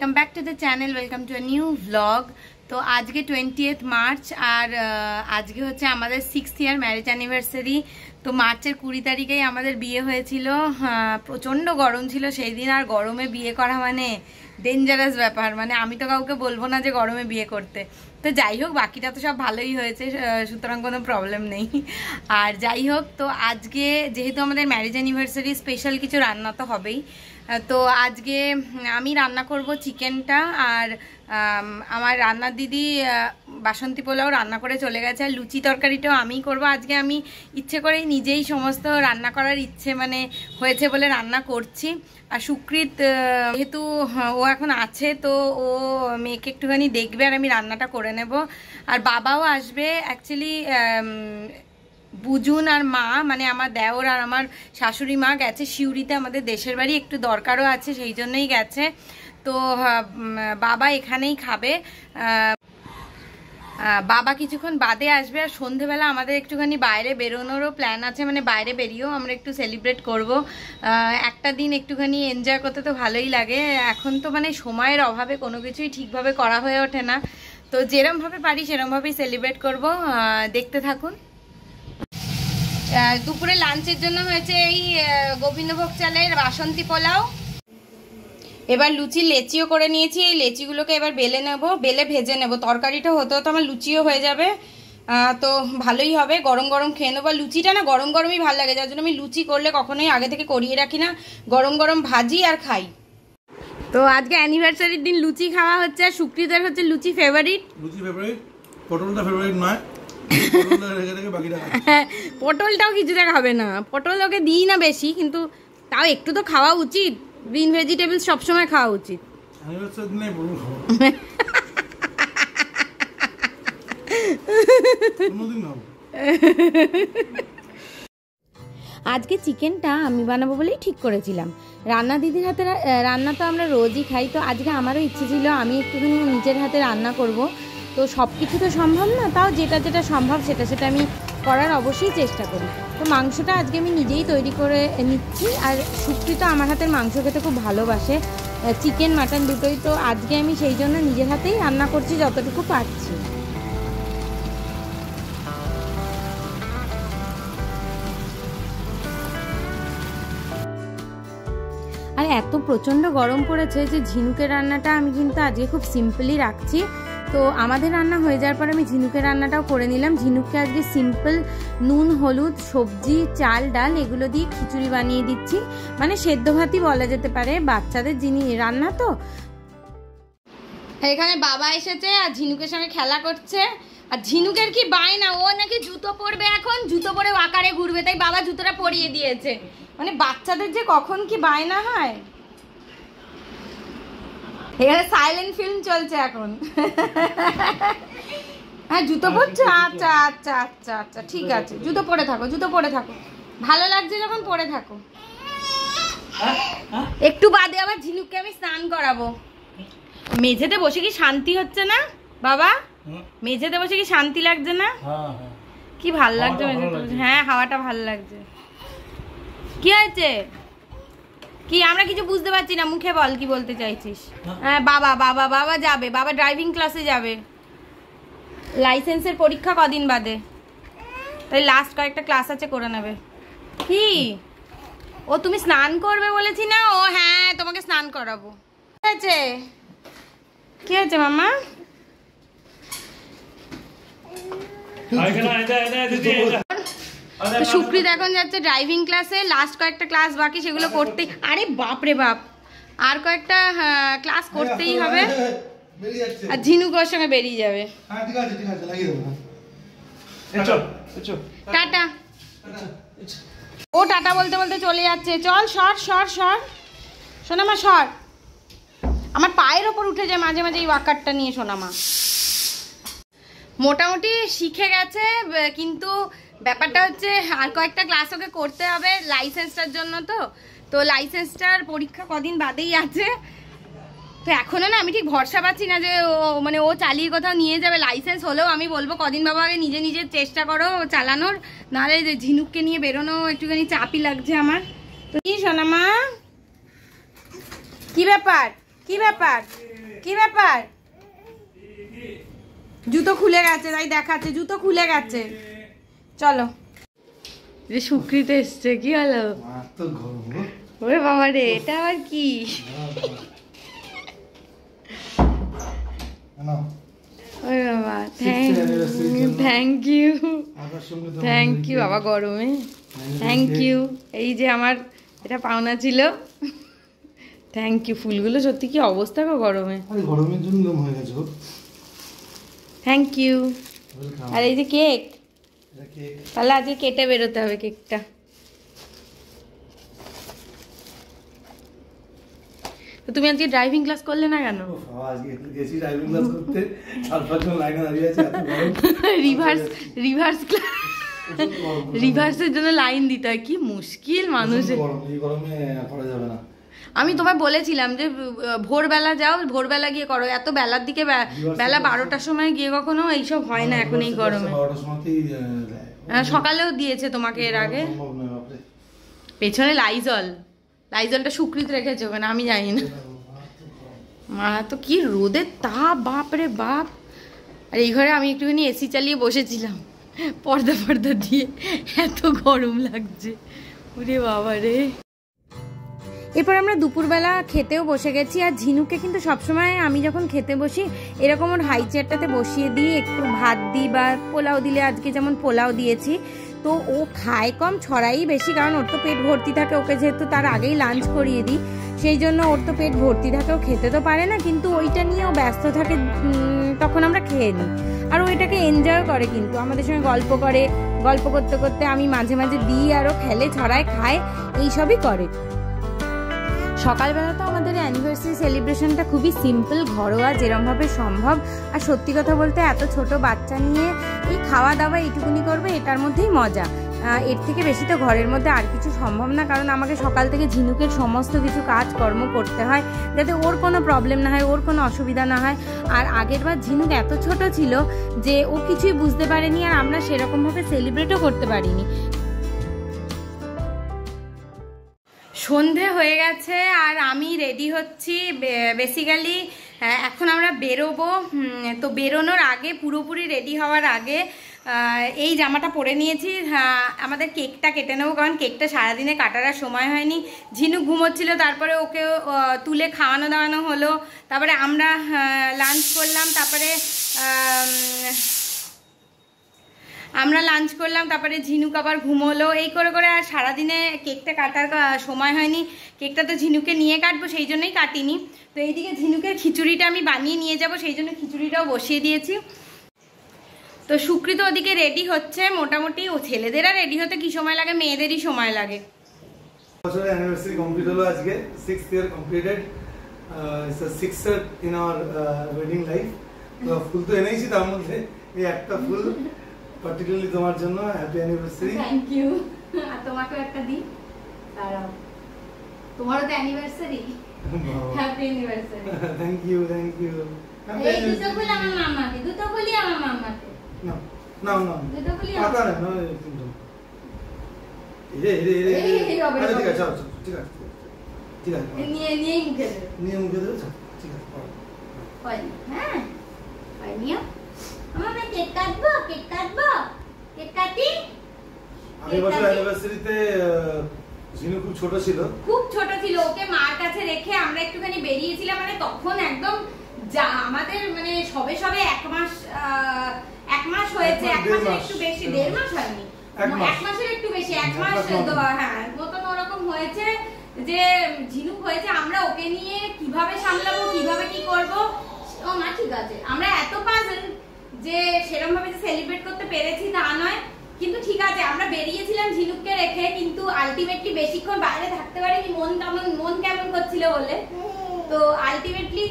Welcome back to the channel welcome to a new vlog. तो आज के 20th मार्च और आज के होच्छे आमादेर 6th ईयर मैरिज एनिवर्सरी। तो मार्चेर 20 तारिखेई आमादेर बिये हयेछिलो। प्रचंड गरम छिलो सेई दिन, और गरमे बिये करा माने डेंजारास ব্যাপার। মানে আমি তো কাউকে বলবো না যে গরমে বিয়ে করতে। তো যাই হোক, বাকিটা তো সব ভালোই হয়েছে, সুতরাং কোনো প্রবলেম নেই। আর যাই হোক, তো আজকে যেহেতু আমাদের ম্যারেজ অ্যানিভার্সারি, স্পেশাল কিছু রান্না তো হবেই। তো আজকে আমি রান্না করব চিকেনটা, আর আমার রান্নার দিদি বাসন্তী পোলাও রান্না করে চলে গেছে। আর লুচি তরকারিটাও আমিই করব। আজকে আমি ইচ্ছে করেই নিজেই সমস্ত রান্না করার ইচ্ছে মানে হয়েছে বলে রান্না করছি। আর সুকৃত যেহেতু ও এখন আছে, তো ও মেয়েকে একটুখানি দেখবে আর আমি রান্নাটা করে নেব। আর বাবাও আসবে। অ্যাকচুয়ালি বুজুন আর মা মানে আমার দেওর আর আমার শাশুড়ি মা গেছে সিউড়িতে, আমাদের দেশের বাড়ি, একটু দরকারও আছে, সেই জন্যই গেছে। তো বাবা এখানেই খাবে। বাবা কিছুক্ষণ বাদে আসবে। আর সন্ধেবেলা আমাদের একটুখানি বাইরে বেরোনোরও প্ল্যান আছে, মানে বাইরে বেরিয়েও আমরা একটু সেলিব্রেট করব। একটা দিন একটুখানি এনজয় করতে তো ভালোই লাগে। এখন তো মানে সময়ের অভাবে কোনো কিছুই ঠিকভাবে করা হয়ে ওঠে না। তো যেরমভাবে পারি সেরমভাবেই সেলিব্রেট করব। দেখতে থাকুন। দুপুরে লাঞ্চের জন্য হয়েছে এই গোবিন্দভোগ চালের বাসন্তী পোলাও। এবার লুচি লেচিও করে নিয়েছি। এই লেচিগুলোকে এবার বেলে নেব, বেলে ভেজে নেব। তরকারিটা হতে হতে আমার লুচিও হয়ে যাবে। তো ভালোই হবে, গরম গরম খেয়ে নেবো। লুচিটা না গরম গরমই ভালো লাগে, যার জন্য আমি লুচি করলে কখনোই আগে থেকে করিয়ে রাখি না, গরম গরম ভাজি আর খাই। তো আজকে অ্যানিভার্সারির দিন লুচি খাওয়া হচ্ছে। আর সুকৃতের হচ্ছে লুচি ফেভারিট। লুচি ফেভারিট, পটলটা ফেভারিট নয়। পটলটাও কিছুতে খাবে না, পটল ওকে দিই না বেশি, কিন্তু তাও একটু তো খাওয়া উচিত। গ্রিন ভেজিটেবলস সবসময় খাওয়া উচিত। আজকে চিকেনটা আমি বানাবো বলেই ঠিক করেছিলাম। রান্না দিদির হাতে রান্না তো আমরা রোজই খাই, তো আজকে আমারও ইচ্ছে ছিল আমি একটুখানি নিজের হাতে রান্না করব। তো সব কিছু তো সম্ভব না, তাও যেটা যেটা সম্ভব সেটা আমি করার অবশ্যই চেষ্টা করি। তো মাংসটা আজকে আমি নিজেই তৈরি করে নিচ্ছি। আর সুকৃত আমার হাতের মাংস খেতে খুব ভালোবাসে, চিকেন মাটন দুটোই। তো আজকে আমি সেই জন্য নিজের হাতেই রান্না করছি যতটুকু পারছি। আর এত প্রচণ্ড গরম পড়েছে যে ঝিনুকের রান্নাটা আমি কিন্তু আজকে খুব সিম্পলই রাখছি। তো আমাদের রান্না হয়ে যাওয়ার পর আমি ঝিনুকের রান্নাটাও করে নিলাম। ঝিনুককে আজকে সিম্পল নুন হলুদ সবজি চাল ডাল এগুলো দিয়ে খিচুড়ি বানিয়ে দিচ্ছি, মানে সেদ্ধ ভাতই বলা যেতে পারে। বাচ্চাদের রান্না তো। এখানে বাবা এসেছে আর ঝিনুকের সঙ্গে খেলা করছে। আর ঝিনুকের কি বায়না, ও নাকি জুতো পরবে, এখন জুতো পরে আকারে ঘুরবে, তাই বাবা জুতোটা পরিয়ে দিয়েছে। মানে বাচ্চাদের যে কখন কি বায়না হয়। এখানে সাইলেন্ট ফিল্ম চলছে এখন। হ্যাঁ জুতো পরছো, আচ্ছা আচ্ছা আচ্ছা আচ্ছা ঠিক আছে, জুতো পরে থাকো, জুতো পরে থাকো, ভালো লাগছে যখন পরে থাকো। একটু বাদে আবার ঝিনুককে আমি স্নান করাবো। মেঝেতে বসে কি শান্তি হচ্ছে না বাবা? মেঝেতে বসে কি শান্তি লাগছে না? কি ভাল লাগছে মেঝেতে? হ্যাঁ হাওয়াটা ভাল লাগছে। কি হয়েছে? কি আমরা কিছু বুঝতে পারছি না, মুখে বল কি বলতে চাইছিস। হ্যাঁ বাবা বাবা বাবা যাবে, বাবা ড্রাইভিং ক্লাসে যাবে। লাইসেন্সের পরীক্ষা কদিন বাদে, তাই লাস্ট কয়েকটা ক্লাস আছে, করে নেবে। কি ও তুমি স্নান করবে বলেছি না? ও হ্যাঁ তোমাকে স্নান করাবো। কি আছে? কি আছে মামা? সুকৃত এখন যাচ্ছে ড্রাইভিং ক্লাসে, লাস্ট কয়েকটা ক্লাস বাকি, সেগুলো করতে। আরে বাপ রে বাপ, আর কয়েকটা ক্লাস করতেই হবে। আর ঝিনুক ওর সঙ্গে বেরিয়ে যাবে। টাটা। ও টাটা বলতে বলতে চলে যাচ্ছে। চল সর সর সর সোনামা সর। আমার পায়ের ওপর উঠে যায় মাঝে মাঝে এই ওয়াকারটা নিয়ে সোনামা। মোটামুটি শিখে গেছে, কিন্তু ব্যাপারটা হচ্ছে আর কয়েকটা ক্লাস ওকে করতে হবে লাইসেন্সটার জন্য। তো লাইসেন্সটার পরীক্ষা কদিন বাদেই আছে। তো এখনো না আমি ঠিক ভরসা পাচ্ছি না যে ও চালিয়ে কোথাও নিয়ে যাবে। লাইসেন্স হলেও আমি বলবো কদিন বাবা আগে নিজে নিজে চেষ্টা করো চালানোর, নাহলে ঝিনুককে নিয়ে বেরোনো একটুখানি চাপই লাগছে আমার। তো কি সোনামা, কি ব্যাপার কি ব্যাপার? কি ব্যাপার? জুতো খুলে গেছে, তাই দেখাচ্ছে জুতো খুলে গেছে। চলো, যে সুকৃত এসছে, কি হলো? ওরে বাবা রে, এটা আবার কি? ওরে বাবা, থ্যাংক ইউ বাবা, গরমে থ্যাংক ইউ। এই যে আমার এটা পাওনা ছিল, থ্যাংক ইউ। ফুলগুলো সত্যি কি অবস্থা গো গরমে, গরমের জন্য হয়ে গেছে। Thank you. আর এই যে কেক, তাহলে আজকে কেটে বেরোতে হবে কেকটা। তো তুমি আজকে ড্রাইভিং ক্লাস করলে না কেন? রিভার্সের জন্য লাইন দিতে হয়, কি মুশকিল মানুষের। আমি তোমায় বলেছিলাম যে ভোরবেলা যাও, ভোরবেলা গিয়ে করো, এত বেলার দিকে বেলা 12টার সময় গিয়ে কখনো এইসব হয় না এখন এই গরমে। সকালেও দিয়েছে তোমাকে এর আগে। পেছনে লাইজলটা সুকৃত রেখেছে ওখানে, আমি জানি না। মা তো কি রোদের তাপ, বাপ রে বাপ। আর এই ঘরে আমি একটুখানি এসি চালিয়ে বসেছিলাম পর্দা দিয়ে, এত গরম লাগছে, ওরে বাবা রে। এরপর আমরা দুপুরবেলা খেতেও বসে গেছি। আর ঝিনুকে কিন্তু সবসময় আমি যখন খেতে বসি এরকম ওর হাই চেয়ারটাতে বসিয়ে দিই, একটু ভাত দিই বা পোলাও দিলে, আজকে যেমন পোলাও দিয়েছি। তো ও খায় কম, ছড়াই বেশি, কারণ ওর তো পেট ভর্তি থাকে। ওকে যেহেতু তার আগেই লাঞ্চ করিয়ে দিই, সেই জন্য ওর তো পেট ভর্তি থাকে, ও খেতে তো পারে না, কিন্তু ওইটা নিয়েও ব্যস্ত থাকে, তখন আমরা খেয়ে নিই। আর ও এটাকে এনজয় করে, কিন্তু আমাদের সঙ্গে গল্প করে, গল্প করতে করতে আমি মাঝে মাঝে দিই, আর ও খেলে, ছড়ায়, খায়, এইসবই করে। সকালবেলা তো আমাদের অ্যানিভার্সারি সেলিব্রেশনটা খুবই সিম্পল, ঘরোয়া, যেরমভাবে সম্ভব। আর সত্যি কথা বলতে এত ছোট বাচ্চা নিয়ে এই খাওয়া দাওয়া এইটুকুনি করবে, এটার মধ্যেই মজা। এর থেকে বেশি তো ঘরের মধ্যে আর কিছু সম্ভব না, কারণ আমাকে সকাল থেকে ঝিনুকের সমস্ত কিছু কাজকর্ম করতে হয়, যাতে ওর কোনো প্রবলেম না হয়, ওর কোনো অসুবিধা না হয়। আর আগের বার ঝিনুক এত ছোট ছিল যে ও কিছুই বুঝতে পারেনি, আর আমরা সেরকমভাবে সেলিব্রেটও করতে পারিনি। সন্ধে হয়ে গেছে আর আমি রেডি হচ্ছি। বেসিক্যালি এখন আমরা বেরোবো, তো বেরোনোর আগে, পুরোপুরি রেডি হওয়ার আগে এই জামাটা পরে নিয়েছি। আমাদের কেকটা কেটে নেবো, কারণ কেকটা সারাদিনে কাটার আর সময় হয়নি। ঝিনুক ঘুমোচ্ছিল, তারপরে ওকে তুলে খাওয়ানো দাওয়ানো হলো, তারপরে আমরা লাঞ্চ করলাম, তারপরে তারপরে ঝিনুক আবার ঘুমোলো। এই করে করে আর সারাদিনে কেকটা কাটার সময় হয়নি। কেকটা তো ঝিনুকে নিয়ে কাটবো, সেই জন্যই কাটিনি। তো এইদিকে ঝিনুকের খিচুড়িটা আমি বানিয়ে নিয়ে যাব, সেই জন্য খিচুড়িটাও বসিয়ে দিয়েছি। তো সুকৃত ওদিকে রেডি হচ্ছে। মোটামুটি ও ছেলেদেরা রেডি হতে কি সময় লাগে, মেয়েদেরই সময় লাগে। বছরের অ্যানিভার্সারি কমপ্লিট হলো আজকে, 6th year completed. It's a 6th in our wedding life. তো ফুল তো এনেইছি, তার মধ্যে এই একটা ফুল পার্টিকুলারলি তোমার জন্য। Happy anniversary. Thank you. আর তোমাকেও একটা দিই, দাঁড়াও, তোমারও তো anniversary. Happy anniversary. Thank you, thank you. এই দুটো ফুল আমার মামাকে, দুটো ফুলই আমার মামাকে। না না না, দুটো ফুলই পাতা না, না তিনটা। আচ্ছা ঠিক আছে, চল ঠিক আছে, ঠিক আছে, নিয়ে মুখে দেবে, মুখে দেবে, ঠিক আছে। হ্যাঁ নিও। আমার কেক কাটবো, কেক কাটি। আগের বছর অ্যানিভার্সারিতে ঝিনু খুব ছোট ছিল, ওকে মার কাছে রেখে আমরা একটুখানি বেরিয়েছিলাম। মানে তখন একদম আমাদের মানে সবে 1 মাস হয়েছে, 1 মাসের একটু বেশি, 1.5 মাস হয়নি, 1 মাসের একটু বেশি, 1 মাস হ্যাঁ মতন ওরকম হয়েছে যে ঝিনুক হয়েছে। আমরা ওকে নিয়ে কিভাবে সামলাবো, কিভাবে কি করবো, ও না ঠিক আছে, আমরা এত পাজল যে সেরকম ভাবে সেলিব্রেট করতে পেরেছি তা নয়, কিন্তু ঠিক আছে আমরা বেরিয়েছিলাম ঝিনুককে রেখে, কিন্তু আলটিমেটলি বেশিক্ষণ বাইরে থাকতে পারিনি, মন কেমন করছিল বলে। তো আলটিমেটলি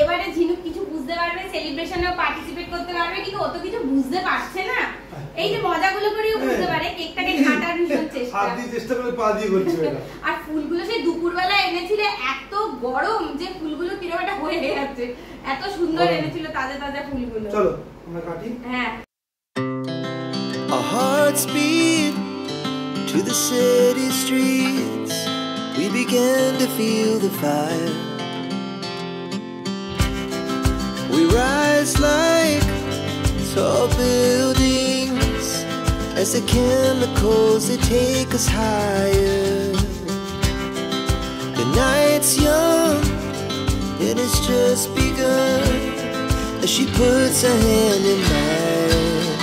এবারে ঝিনুক কিছু বুঝতে পারবে, সেলিব্রেশনেও পার্টিসিপেট করতে পারবে, কিন্তু ও তো কিছু বুঝতে পারছে না। এই যে মজাগুলো করেও বুঝতে পারে, কেকটাকে কাটার ভীষণ চেষ্টা করে পা দিয়ে করছে। আর ফুলগুলো সেই দুপুরবেলা এনেছিলে, এত গরম যে ফুলগুলো কিরকম একটা হয়ে যাচ্ছে, এত সুন্দর এনেছিল তাজা তাজা ফুলগুলো। চলো আমরা কাটি। হ্যাঁ। Our hearts beat to the city streets. We began to feel the fire. We rise like tall buildings as the chemicals, they take us higher. The night's young and it's just begun as she puts her hand in mine.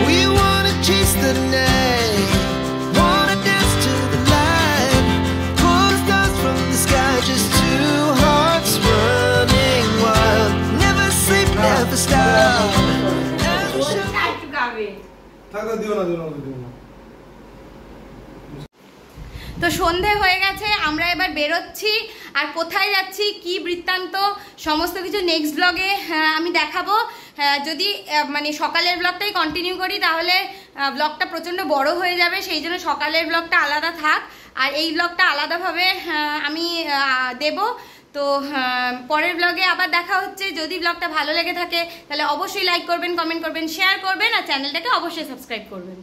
We wanna chase the night, wanna dance to the light, pull stars from the sky, just two hearts running wild. Never sleep, never stop. তো সন্ধে হয়ে গেছে, আমরা এবার বেরোচ্ছি। আর কোথায় যাচ্ছি, কি বৃত্তান্ত, সমস্ত কিছু নেক্সট ব্লগে আমি দেখাবো। যদি মানে সকালের ব্লগটাই কন্টিনিউ করি তাহলে ব্লগটা প্রচণ্ড বড় হয়ে যাবে, সেই জন্য সকালের ব্লগটা আলাদা থাক আর এই ব্লগটা আলাদাভাবে আমি দেব। তো পরের ব্লগে আবার দেখা হচ্ছে। যদি ব্লগটা ভালো লেগে থাকে তাহলে অবশ্যই লাইক করবেন, কমেন্ট করবেন, শেয়ার করবেন আর চ্যানেলটাকে অবশ্যই সাবস্ক্রাইব করবেন।